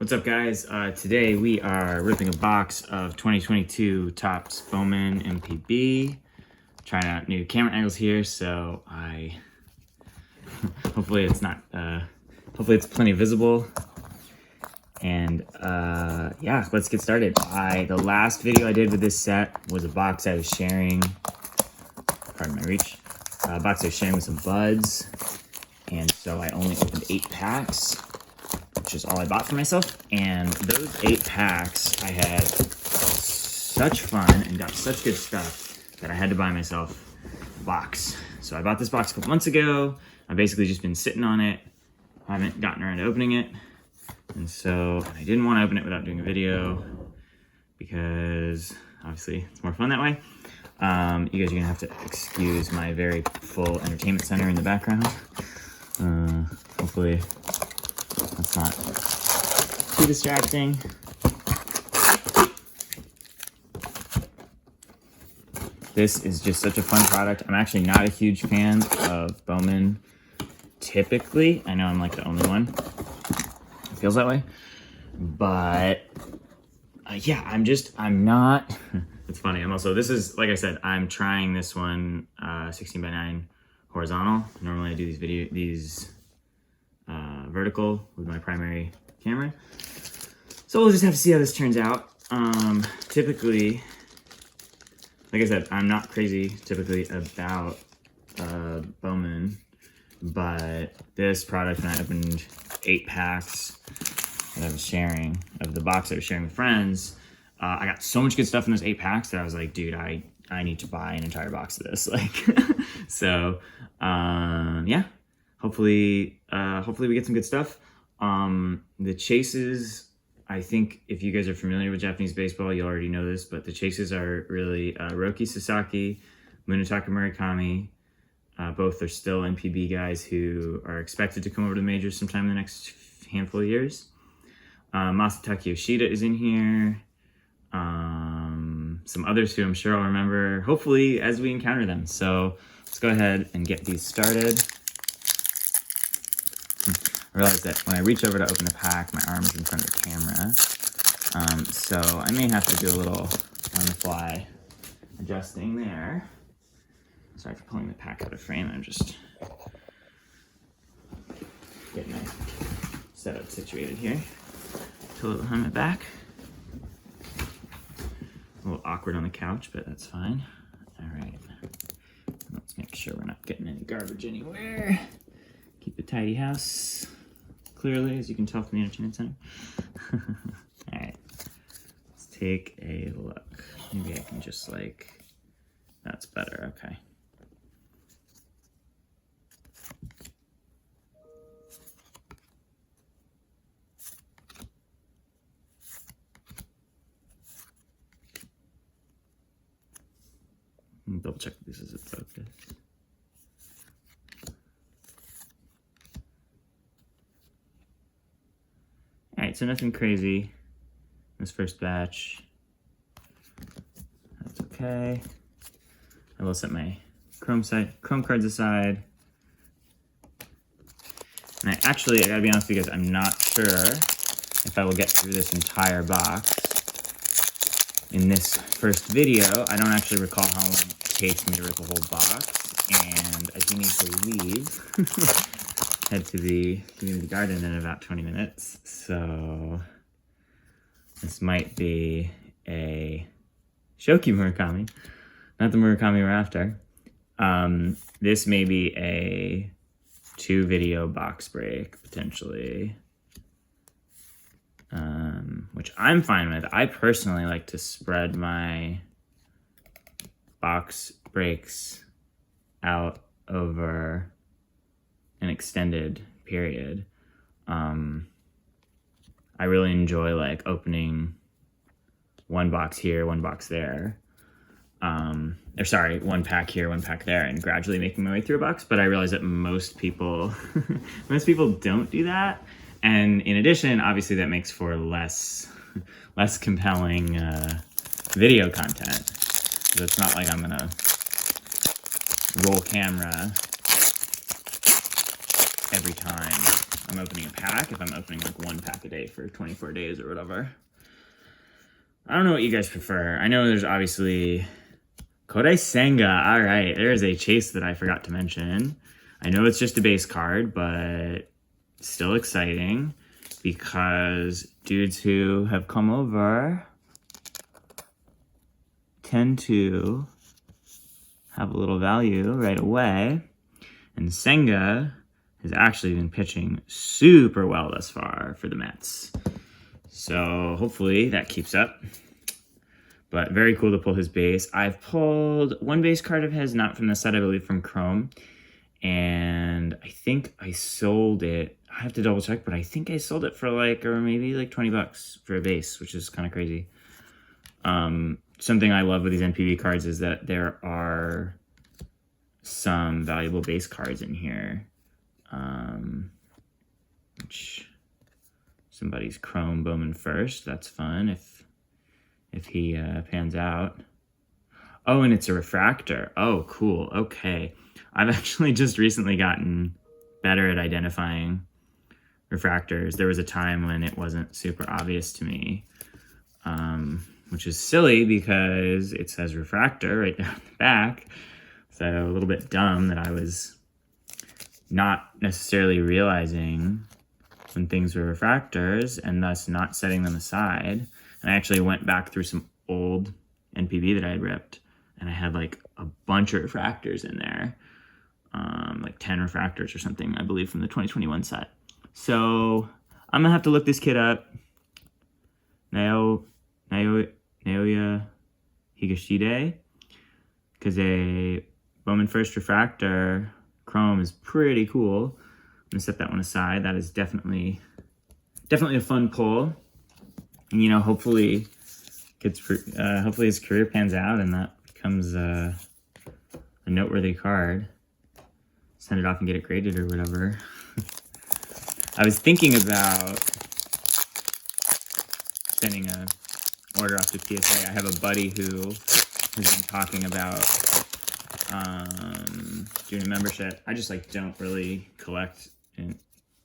What's up, guys? Today we are ripping a box of 2022 Topps Bowman NPB. Trying out new camera angles here, so hopefully it's not, hopefully it's plenty visible. And yeah, let's get started. The last video I did with this set was a box I was sharing, pardon my reach, a box I was sharing with some buds. And so I only opened 8 packs, which is all I bought for myself. And those 8 packs, I had such fun and got such good stuff that I had to buy myself a box. So I bought this box a couple months ago. I've basically just been sitting on it. I haven't gotten around to opening it. And so I didn't want to open it without doing a video because obviously it's more fun that way. You guys are gonna have to excuse my very full entertainment center in the background. Hopefully that's not too distracting. This is just such a fun product. I'm actually not a huge fan of Bowman typically. I know I'm like the only one. It feels that way. But yeah, I'm not. It's funny. This is, like I said, I'm trying this one 16:9 horizontal. Normally I do these vertical with my primary camera. So we'll just have to see how this turns out. Typically, like I said, I'm not crazy typically about Bowman, but this product, when I opened 8 packs that I was sharing, of the box I was sharing with friends, I got so much good stuff in those 8 packs that I was like, dude, I need to buy an entire box of this. Like, so yeah, hopefully we get some good stuff. The chases, I think if you guys are familiar with Japanese baseball, you already know this, but the chases are really Roki Sasaki, Munetaka Murakami. Both are still NPB guys who are expected to come over to the majors sometime in the next handful of years. Masataka Yoshida is in here. Some others who I'm sure I'll remember, hopefully, as we encounter them. So let's go ahead and get these started. I realized that when I reach over to open a pack, my arm is in front of the camera. So I may have to do a little on-the-fly adjusting there. Sorry for pulling the pack out of frame. I'm just getting my setup situated here. Pillow behind my back. A little awkward on the couch, but that's fine. All right. Let's make sure we're not getting any garbage anywhere. Keep a tidy house, clearly, as you can tell from the entertainment center. All right. Let's take a look. Maybe I can just that's better. Okay. Double check this is a focus. All right, so nothing crazy in this first batch. That's okay. I will set my chrome cards aside. And I gotta be honest with you guys, I'm not sure if I will get through this entire box in this first video. I don't actually recall how long it takes me to rip a whole box, and I do need to leave. Head to the community garden in about 20 minutes, so this might be a Shoki Murakami, not the Murakami we're after. This may be a 2 video box break, potentially. Which I'm fine with. I personally like to spread my box breaks out over an extended period. I really enjoy opening one box here, one box there. One pack here, one pack there, and gradually making my way through a box. But I realize that most people don't do that. And in addition, obviously that makes for less compelling video content. So it's not like I'm gonna roll camera every time I'm opening a pack, if I'm opening like one pack a day for 24 days or whatever. I don't know what you guys prefer. I know there's obviously Kodai Senga. All right, there's a chase that I forgot to mention. I know it's just a base card, but still exciting because dudes who have come over tend to have a little value right away. And Senga has actually been pitching super well thus far for the Mets. So hopefully that keeps up. But very cool to pull his base. I've pulled one base card of his, not from the set, I believe from Chrome. And I think I sold it. I have to double check, but I think I sold it for like, or maybe like $20 for a base, which is kind of crazy. Something I love with these NPB cards is that there are some valuable base cards in here. Which somebody's Chrome Bowman first. That's fun if he pans out. Oh, and it's a refractor. Oh, cool. Okay. I've actually just recently gotten better at identifying refractors. There was a time when it wasn't super obvious to me, which is silly because it says refractor right down the back. So a little bit dumb that I was not necessarily realizing when things were refractors and thus not setting them aside. And I actually went back through some old NPB that I had ripped, and I had like a bunch of refractors in there, like 10 refractors or something, I believe, from the 2021 set. So I'm gonna have to look this kid up. Naoya Higashide, because a Bowman first refractor Chrome is pretty cool. I'm gonna set that one aside. That is definitely a fun pull. And, you know, hopefully his career pans out and that becomes a noteworthy card. Send it off and get it graded or whatever. I was thinking about sending a order off to PSA. I have a buddy who has been talking about doing a membership. I just like don't really collect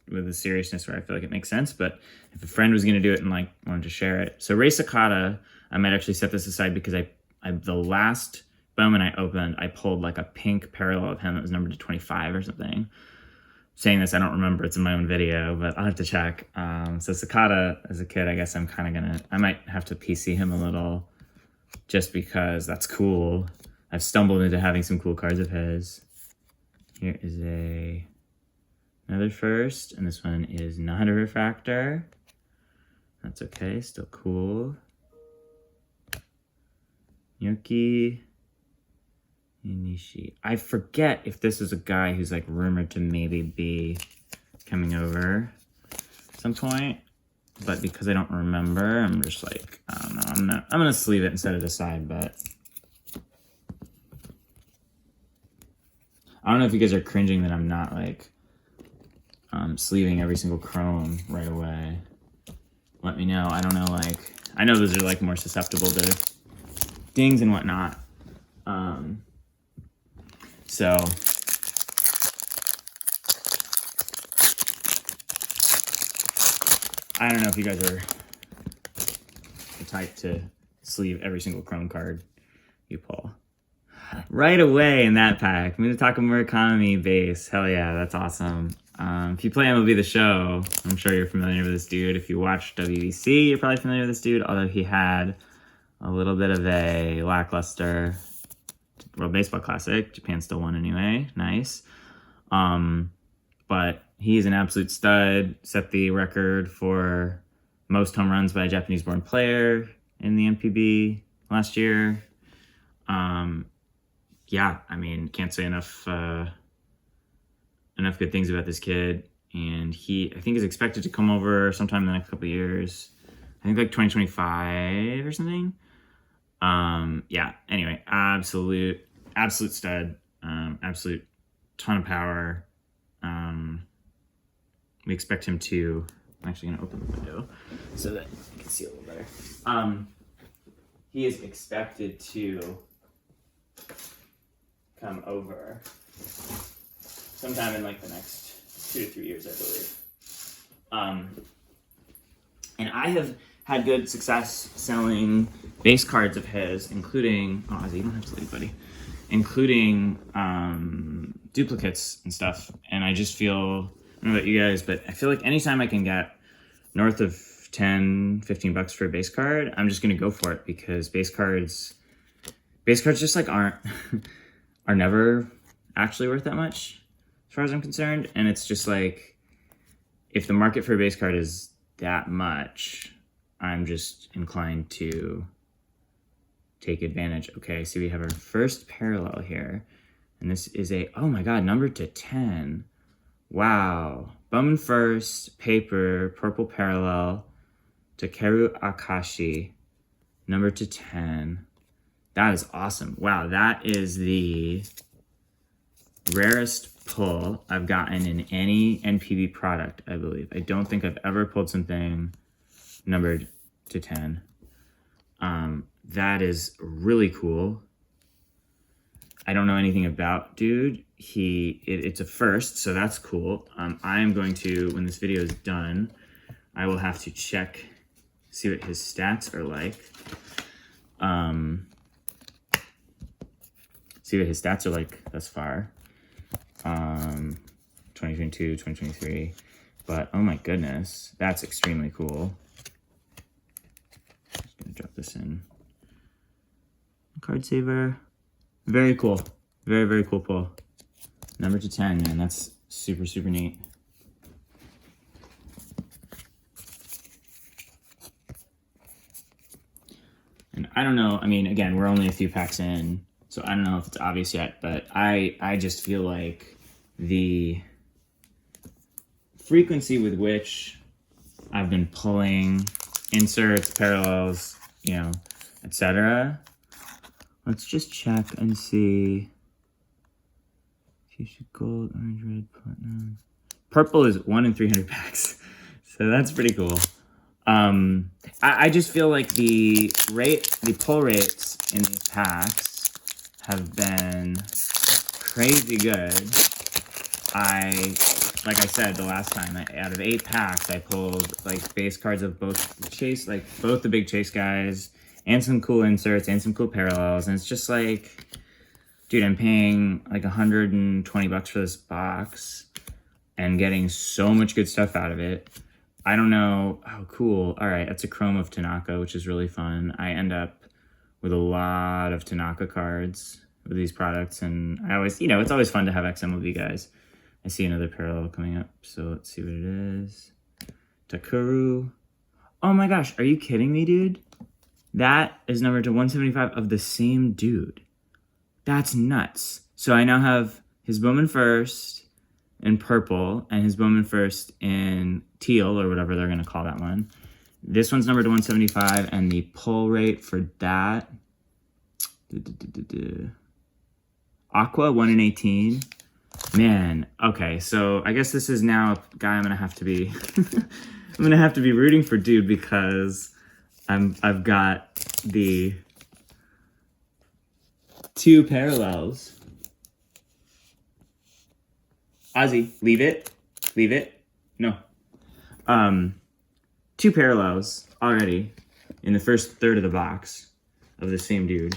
with a seriousness where I feel like it makes sense, but if a friend was going to do it and like wanted to share it. So Ray Sakata, I might actually set this aside because I the last Bowman I opened, I pulled like a pink parallel of him that was numbered to 25 or something. Saying this, I don't remember, it's in my own video, but I'll have to check. So Sakata, as a kid, I guess I might have to PC him a little just because that's cool. I've stumbled into having some cool cards of his. Here is another first, and this one is not a refractor. That's okay, still cool. Yoki Inishi. I forget if this is a guy who's like rumored to maybe be coming over at some point, but because I don't remember, I'm just like, I don't know. I'm gonna sleeve it and set it aside, but I don't know if you guys are cringing that I'm not like sleeving every single Chrome right away. Let me know. I don't know, like, I know those are like more susceptible to dings and whatnot. So I don't know if you guys are the type to sleeve every single Chrome card you pull. Right away in that pack, I'm going to talk a Murakami base. Hell yeah, that's awesome. If you play MLB The Show, I'm sure you're familiar with this dude. If you watch WBC, you're probably familiar with this dude, although he had a little bit of a lackluster World Baseball Classic. Japan still won anyway. Nice. But he is an absolute stud. Set the record for most home runs by a Japanese-born player in the NPB last year. Yeah, I mean, can't say enough good things about this kid. And he, I think, is expected to come over sometime in the next couple of years. I think like 2025 or something. Yeah, anyway, absolute stud. Absolute ton of power. We expect him to, I'm actually going to open the window so that you can see a little better. He is expected to come over sometime in like the next 2 to 3 years, I believe. And I have had good success selling base cards of his, including, oh, Ozzy, you don't have to leave, buddy, including duplicates and stuff. And I just feel, I don't know about you guys, but I feel like anytime I can get north of 10, 15 bucks for a base card, I'm just going to go for it, because base cards just like are never actually worth that much as far as I'm concerned. And it's just like, if the market for a base card is that much, I'm just inclined to take advantage. Okay, so we have our first parallel here, and this is a, oh my god, number to 10. Wow. Bowman first, paper, purple parallel, Takeru Akashi, number to 10. That is awesome. Wow, that is the rarest pull I've gotten in any NPB product, I believe. I don't think I've ever pulled something numbered to 10. That is really cool. I don't know anything about dude. It's a first, so that's cool. I am going to, when this video is done, I will have to check, see what his stats are like. See what his stats are like thus far. 2022, 2023. But oh my goodness, that's extremely cool. Just gonna drop this in. Card saver. Very cool. Very, very cool pull. Number to 10, man. That's super, super neat. And I don't know, I mean, again, we're only a few packs in, so I don't know if it's obvious yet, but I just feel like the frequency with which I've been pulling inserts, parallels, you know, etc. Let's just check and see. Fuchsia gold, orange, red, platinum. Purple is 1 in 300 packs, so that's pretty cool. I just feel like the pull rates in these packs have been crazy good. Like I said the last time, out of 8 packs, I pulled like base cards of both the big chase guys, and some cool inserts and some cool parallels. And it's just like, dude, I'm paying like 120 bucks for this box and getting so much good stuff out of it. I don't know. Oh, cool. All right, that's a Chrome of Tanaka, which is really fun. I end up with a lot of Tanaka cards with these products, and I always, it's always fun to have XMLB guys. I see another parallel coming up, so let's see what it is. Takeru. Oh my gosh, are you kidding me, dude? That is numbered to 175 of the same dude. That's nuts. So I now have his Bowman first in purple and his Bowman first in teal, or whatever they're going to call that one. This one's numbered to 175, and the pull rate for that, Aqua, 1 in 18. Man, okay, so I guess this is now a guy I'm going to have to be I'm going to have to be rooting for, dude, because I've got the 2 parallels. Ozzy, leave it. Leave it. No. 2 parallels already in the first third of the box of the same dude.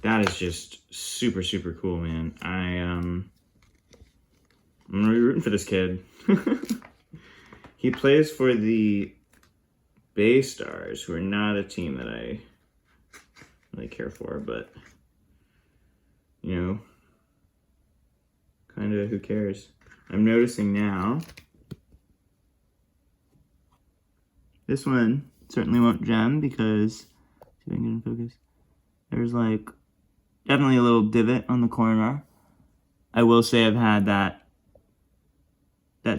That is just super, super cool, man. I'm gonna be rooting for this kid. He plays for the Bay Stars, who are not a team that I really care for, but kind of who cares. I'm noticing now this one certainly won't gem, because, see if I can get in focus, there's like definitely a little divot on the corner. I will say I've had that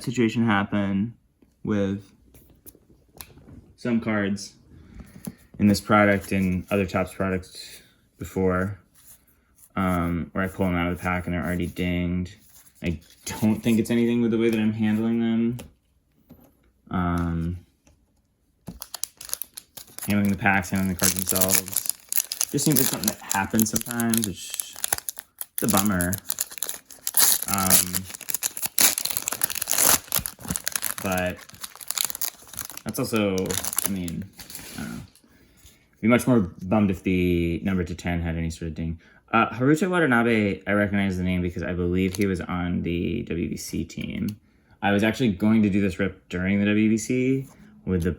situation happen with some cards in this product and other Topps products before, where I pull them out of the pack and they're already dinged. I don't think it's anything with the way that I'm handling them. Handling the packs, handling the cards themselves. Just seems like something that happens sometimes, which is a bummer. but that's also, I mean, I don't know. Be much more bummed if the number to 10 had any sort of ding. Haruto Watanabe, I recognize the name because I believe he was on the WBC team. I was actually going to do this rip during the WBC with the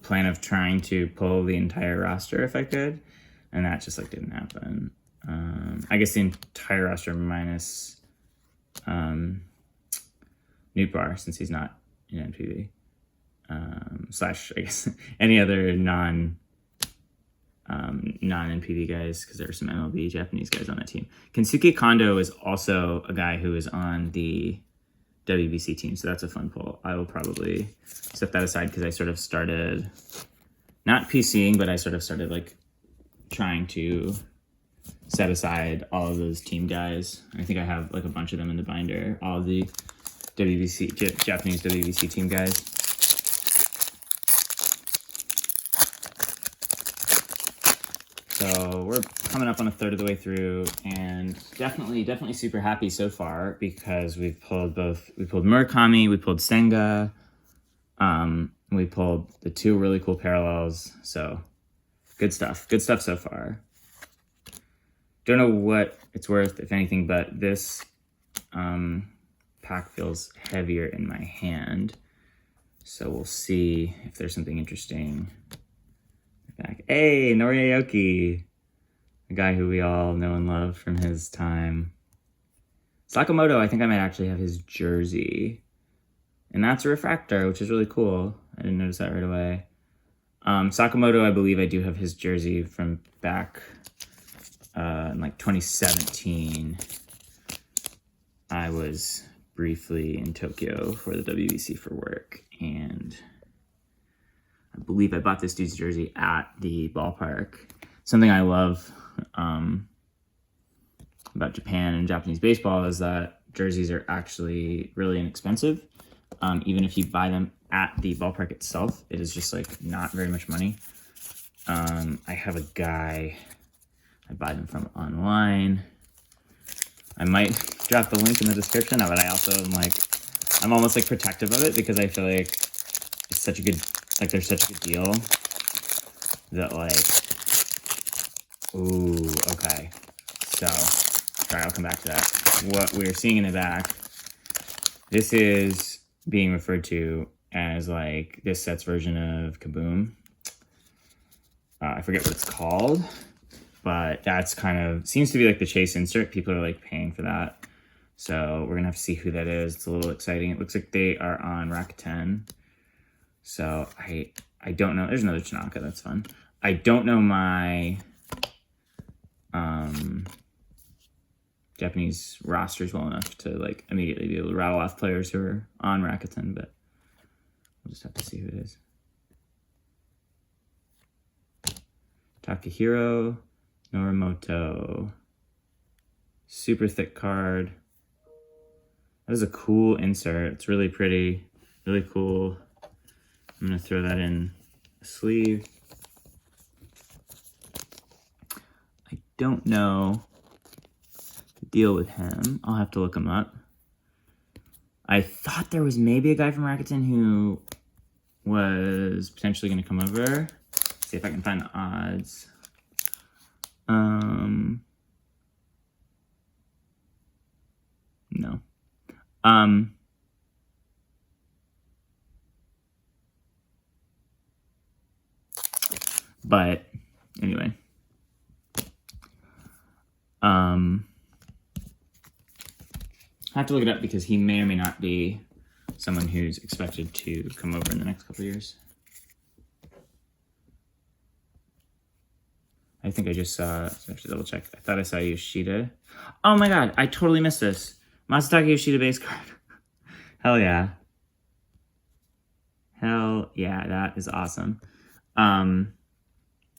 plan of trying to pull the entire roster if I could, and that just like didn't happen. I guess the entire roster minus Newtbar, since he's not in NPB. Slash, I guess, any other non-NPB guys, because there are some MLB Japanese guys on that team. Kensuke Kondo is also a guy who is on the WBC team, so that's a fun pull. I will probably set that aside because I sort of started, not PCing, but I sort of started like trying to set aside all of those team guys. I think I have like a bunch of them in the binder, all of the Japanese WBC team guys. So we're coming up on a third of the way through, and definitely super happy so far because we've pulled Murakami, we pulled Senga, we pulled the two really cool parallels. So good stuff so far. Don't know what it's worth, if anything, but this pack feels heavier in my hand. So we'll see if there's something interesting. Back. Hey, Noriaoki, a guy who we all know and love from his time. Sakamoto, I think I might actually have his jersey. And that's a refractor, which is really cool. I didn't notice that right away. Sakamoto, I believe I do have his jersey from back in like 2017. I was briefly in Tokyo for the WBC for work, and I believe I bought this dude's jersey at the ballpark. Something I love about Japan and Japanese baseball is that jerseys are actually really inexpensive. Even if you buy them at the ballpark itself, it is just like not very much money. I have a guy I buy them from online. I might drop the link in the description, but I also am like, I'm almost like protective of it because I feel like it's such a good, like there's such a good deal that like, ooh, okay. So, sorry, I'll come back to that. What we're seeing in the back, this is being referred to as like this set's version of Kaboom. I forget what it's called, but that's kind of, seems to be like the chase insert. People are like paying for that. So we're gonna have to see who that is. It's a little exciting. It looks like they are on Rakuten. So I don't know. There's another Tanaka. That's fun. I don't know my Japanese rosters well enough to like immediately be able to rattle off players who are on Rakuten, but we'll just have to see who it is. Takahiro Norimoto. Super thick card. That is a cool insert. It's really pretty, really cool. I'm gonna throw that in a sleeve. I don't know the deal with him. I'll have to look him up. I thought there was maybe a guy from Rakuten who was potentially gonna come over. See if I can find the odds. No. But anyway. I have to look it up because he may or may not be someone who's expected to come over in the next couple of years. I think I just saw, so I have to double check. I thought I saw Yoshida. Oh my god, I totally missed this. Masataka Yoshida base card. Hell yeah. Hell yeah, that is awesome.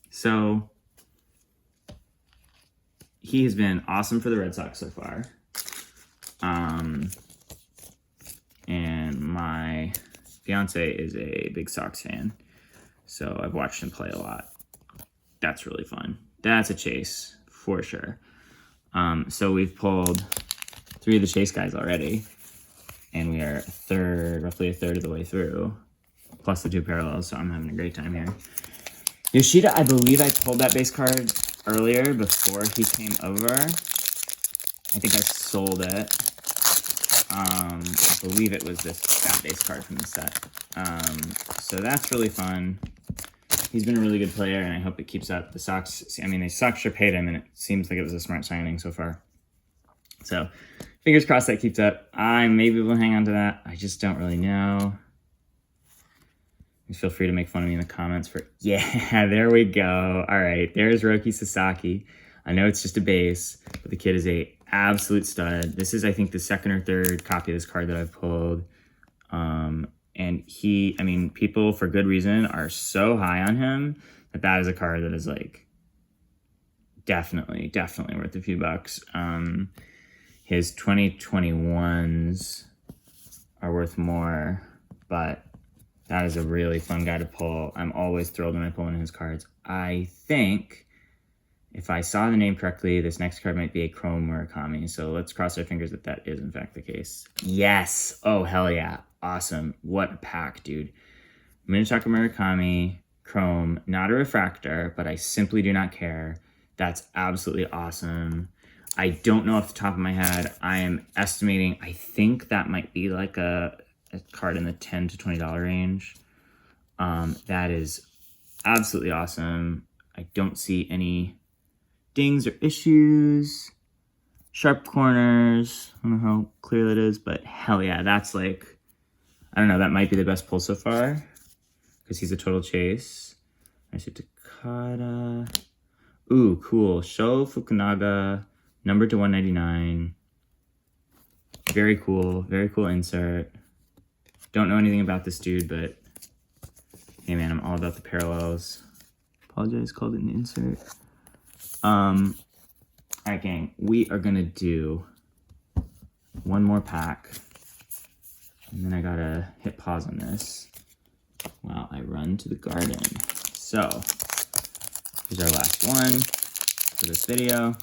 So he has been awesome for the Red Sox so far. And my fiance is a big Sox fan, so I've watched him play a lot. That's really fun. That's a chase for sure. So we've pulled 3 of the chase guys already. And we are roughly a third of the way through, plus the 2 parallels, so I'm having a great time here. Yoshida, I believe I pulled that base card earlier before he came over. I think I sold it. I believe it was that base card from the set. So that's really fun. He's been a really good player, and I hope it keeps up. The Sox, I mean, the Sox sure paid him, and it seems like it was a smart signing so far. So, fingers crossed that keeps up. I maybe will hang on to that. I just don't really know. Feel free to make fun of me in the comments for, yeah, there we go. All right, there's Roki Sasaki. I know it's just a base, but the kid is a absolute stud. This is, I think, the second or third copy of this card that I've pulled. And he, I mean, people for good reason are so high on him that is a card that is like definitely worth a few bucks. His 2021s are worth more, but that is a really fun guy to pull. I'm always thrilled when I pull one of his cards. I think, if I saw the name correctly, this next card might be a Chrome Murakami. So let's cross our fingers that that is, in fact, the case. Yes! Oh, hell yeah. Awesome. What a pack, dude. Minataka Murakami, Chrome, not a refractor, but I simply do not care. That's absolutely awesome. I don't know off the top of my head. I am estimating, I think that might be like a card in the $10 to $20 range. That is absolutely awesome. I don't see any dings or issues. Sharp corners. I don't know how clear that is, but hell yeah, that's like, I don't know, that might be the best pull so far because he's a total chase. I see Takada. Ooh, cool. Sho Fukunaga, numbered to 199. Very cool insert. Don't know anything about this dude, but hey man, I'm all about the parallels. Apologize, called it an insert. All right, gang, we are gonna do one more pack, and then I gotta hit pause on this while I run to the garden. So, here's our last one for this video.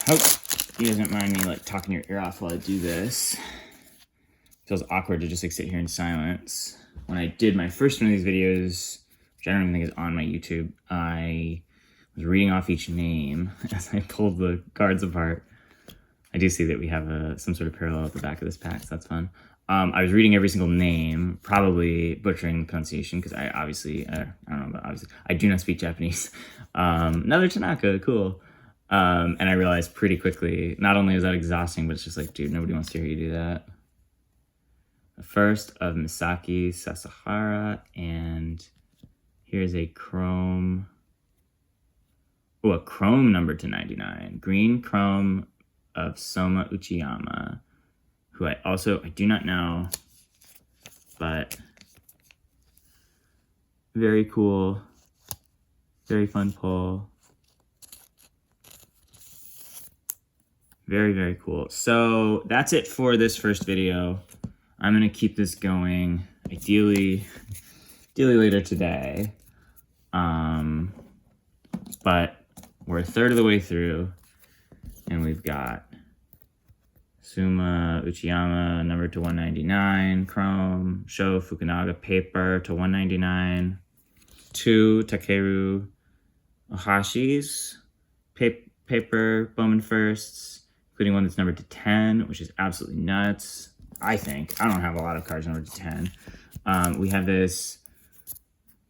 Hope you doesn't mind me like talking your ear off while I do this. Feels awkward to just like sit here in silence. When I did my first one of these videos, which I don't even think is on my YouTube, I was reading off each name as I pulled the cards apart. I do see that we have some sort of parallel at the back of this pack, so that's fun. I was reading every single name, probably butchering the pronunciation because I obviously, I don't know, but obviously, I do not speak Japanese. Another Tanaka, cool. And I realized pretty quickly, not only is that exhausting, but it's just like, dude, nobody wants to hear you do that. The first of Misaki Sasahara, and here's a Chrome. Oh, a Chrome number to 99. Green Chrome of Soma Uchiyama, who I do not know, but very cool, very fun pull. Very, very cool. So that's it for this first video. I'm gonna keep this going, ideally later today. But we're a third of the way through, and we've got Suma Uchiyama, number to 199, Chrome, Sho Fukunaga, paper to 199, 2 Takeru Ohashi's, paper, Bowman firsts, including one that's numbered to 10, which is absolutely nuts, I think. I don't have a lot of cards numbered to 10. We have this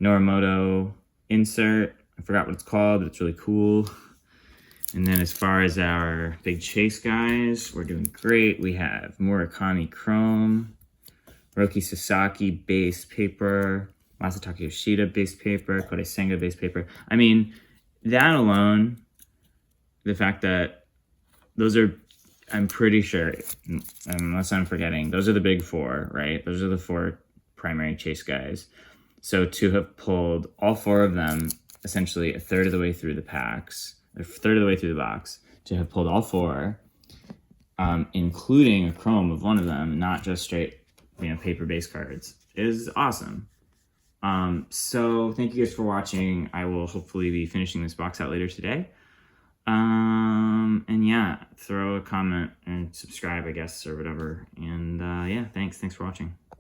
Norimoto insert. I forgot what it's called, but it's really cool. And then as far as our big chase guys, we're doing great. We have Murakami Chrome, Roki Sasaki base paper, Masataka Yoshida base paper, Kodai Senga base paper. I mean, that alone, the fact that those are, I'm pretty sure, unless I'm forgetting, those are the big four, right? Those are the 4 primary chase guys. So to have pulled all 4 of them, essentially a third of the way through the packs, a third of the way through the box, to have pulled all 4, including a Chrome of one of them, not just straight, paper base cards, is awesome. So thank you guys for watching. I will hopefully be finishing this box out later today. And yeah, throw a comment and subscribe, I guess, or whatever. And yeah, thanks for watching.